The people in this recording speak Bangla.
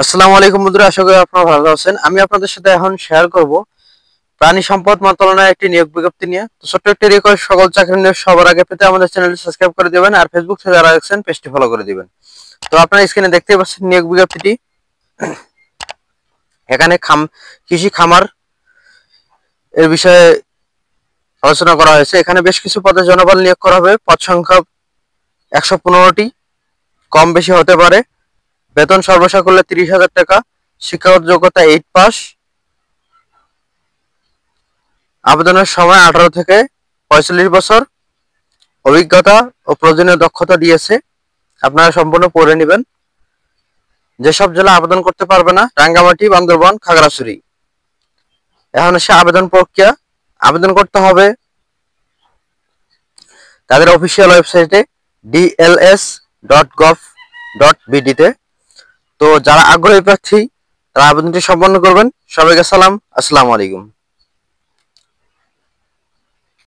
আসসালামু আলাইকুম বন্ধুরা, আশা করি আপনারা ভালো আছেন। আমি আপনাদের সাথে এখন শেয়ার করব প্রাণী সম্পদ মন্ত্রণালয়ের একটি নিয়োগ বিজ্ঞপ্তি নিয়ে। তো ছোট্ট একটি রিকোয়েস্ট, সকল চাকরি নিয়োগ সবার আগে পেতে আমাদের চ্যানেলটি সাবস্ক্রাইব করে দিবেন আর ফেসবুক থেকে যারা দেখছেন পেজটি ফলো করে দিবেন। তো আপনারা স্ক্রিনে দেখতেই পাচ্ছেন নিয়োগ বিজ্ঞপ্তিটি। এখানে কৃষি খামার এর বিষয়ে আলোচনা করা হয়েছে। এখানে বেশ কিছু পদে জনবল নিয়োগ করা হবে। পদ সংখ্যা 115টি, কম বেশি হতে পারে। বেতন সর্বশেষ করলে 30,000 টাকা। শিক্ষাগত যোগ্যতা 8 পাস। আবেদনের সময় 18 থেকে 45 বছর। অভিজ্ঞতা ও প্রয়োজনীয় দক্ষতা দিয়েছে, আপনারা সম্পূর্ণ পড়ে নেবেন। যেসব জেলা আবেদন করতে পারবে না: রাঙ্গামাটি, বান্দরবান, খাগড়াছড়ি। এখন হচ্ছে আবেদন প্রক্রিয়া। আবেদন করতে হবে তাদের অফিসিয়াল ওয়েবসাইটে dls.gov.bd তে। তো যারা আগ্রহী প্রার্থী তারা আবেদনটি সম্পন্ন করবেন। সবাইকে সালাম, আসসালামু আলাইকুম।